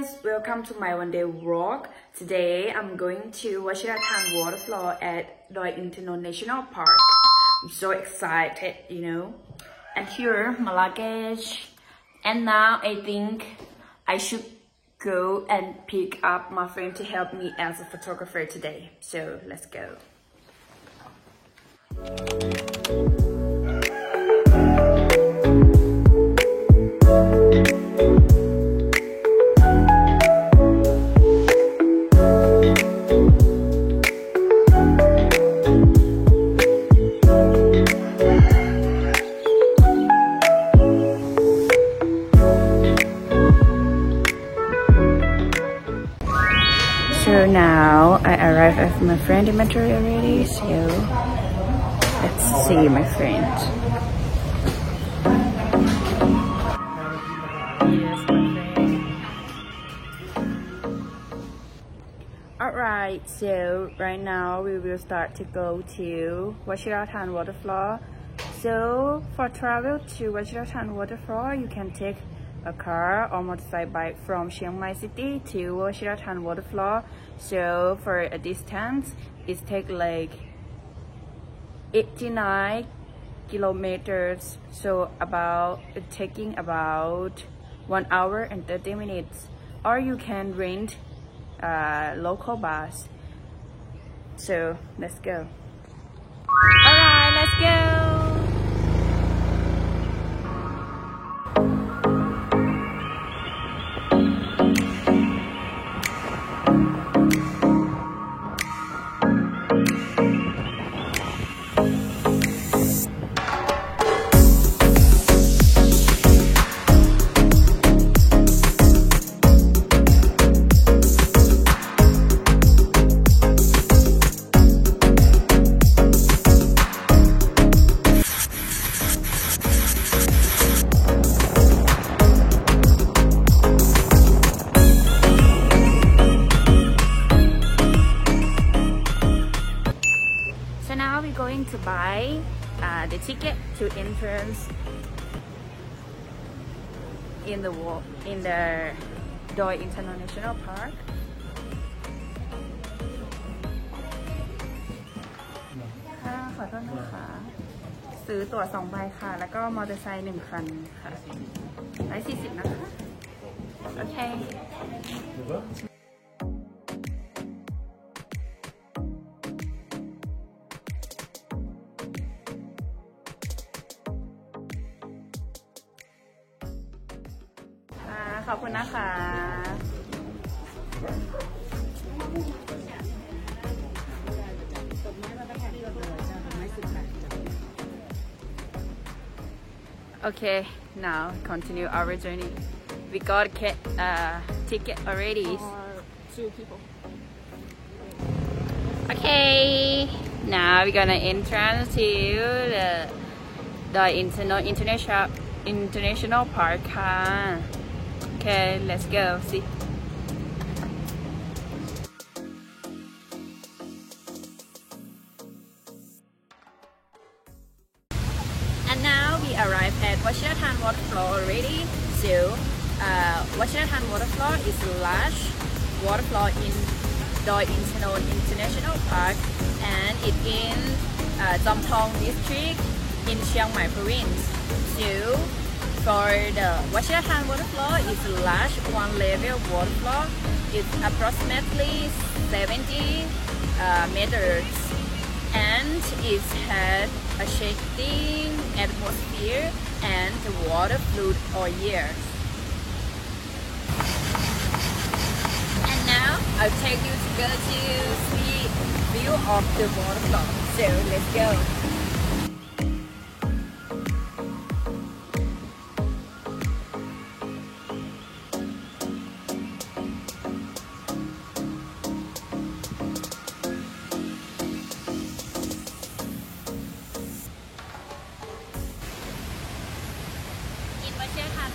guys, welcome to my one day vlog. Today I'm going to Washiratan Waterfall at Doi Inthanon National Park. I'm so excited, you know. And here my luggage. And now I think I should go and pick up my friend to help me as a photographer today. So let's go. So now I arrived at my friend in Metro already, so let's see my friend. Yes, my friend. Alright, so right now we will start to go to Washiratan Waterfall. So for travel to Washiratan Waterfall, you can take a car or motorcycle bike from Chiang Mai City to Washiratan Waterfall. So for a distance, it takes like 89 kilometers. So taking about 1 hour and 30 minutes. Or you can rent a local bus. So let's go. Alright, let's go. Now we're going to buy the ticket to entrance in the Doi Inthanon National Park.ขอโทษนะคะซื้อตั๋ว2 ใบค่ะแล้วก็มอเตอร์ไซค์1 คันค่ะ140นะคะโอเคขอบคุณนะคะ Okay, now continue our journey. We got ticket already. 2 people. Okay, now we're gonna enter to the International Park. Okay, let's go. See. And now we arrived at Washiratan Waterfall already. So, Washiratan Waterfall is a large waterfall in Doi Inthanon International Park, and it's in Jamthong district in Chiang Mai province. So, for the Washiratan Waterfall, it's a large one-level waterfall. It's approximately 70 meters, and it has a shading atmosphere and the water flows all year. And now I'll take you to go to see view of the waterfall. So let's go.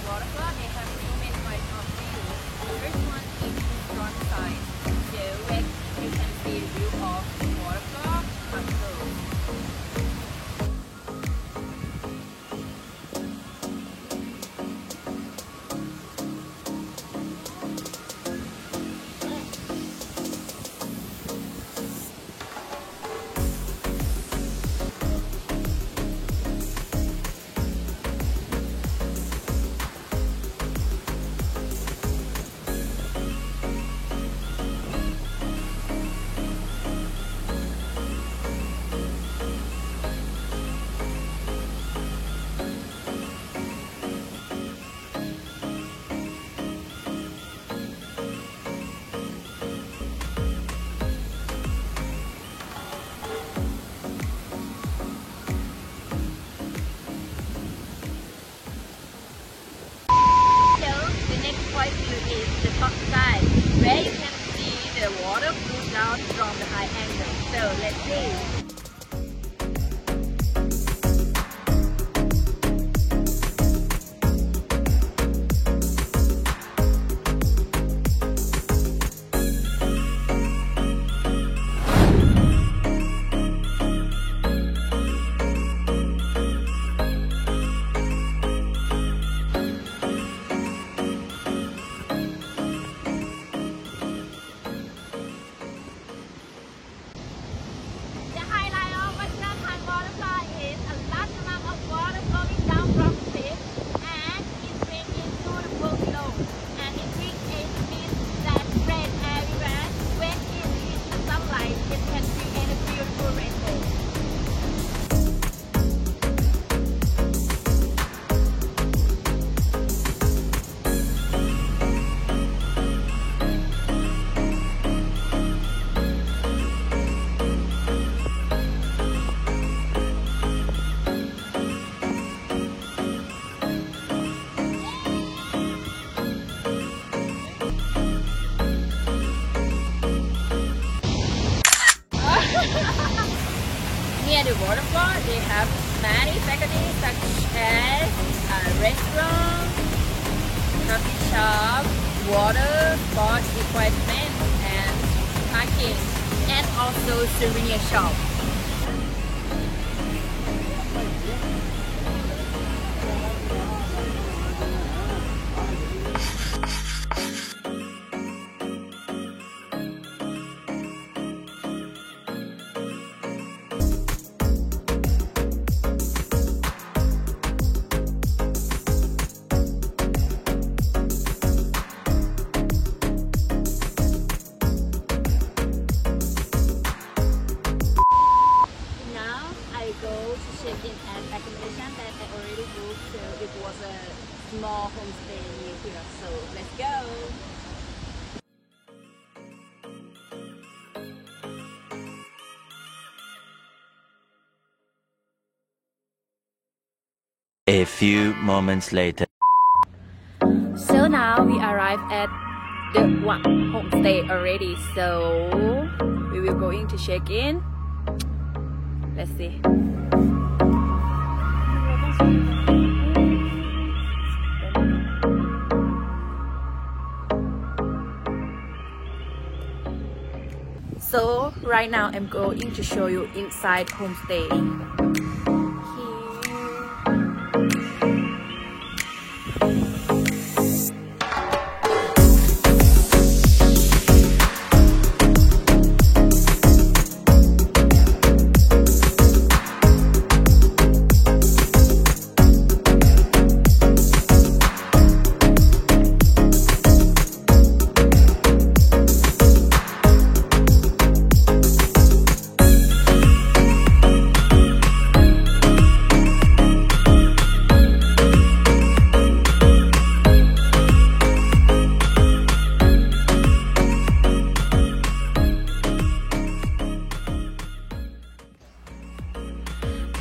Waterfall, they have so many types of views. The first one is front side, so where you can see a view of the waterfall up close. Near the waterfall, they have many facilities such as a restaurant, coffee shop, water, sports equipment, and parking, and also souvenir shop. Check-in and accommodation that I already booked, so it was a small homestay near here, so let's go. A few moments later. So now we arrived at the one homestay already, so we will going to check in. Let's see. So right now I'm going to show you inside homestay.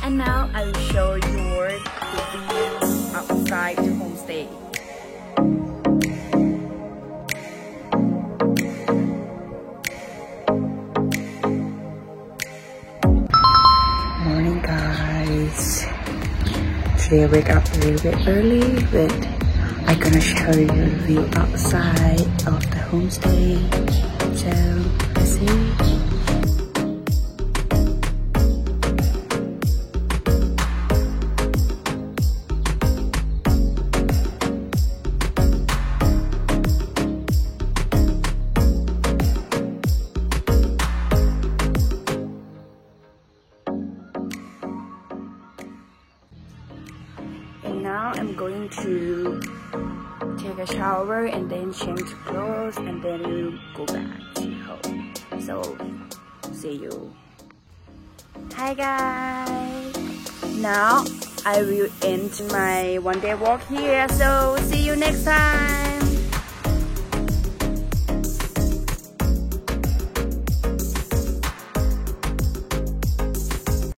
And now I will show you the view outside the homestay. Morning guys. Today I wake up a little bit early, but I'm gonna show you the view outside of the homestay. So let's see. And now I'm going to take a shower and then change clothes and then we'll go back to home. So see you. Hi guys. Now I will end my one day walk here. So see you next time.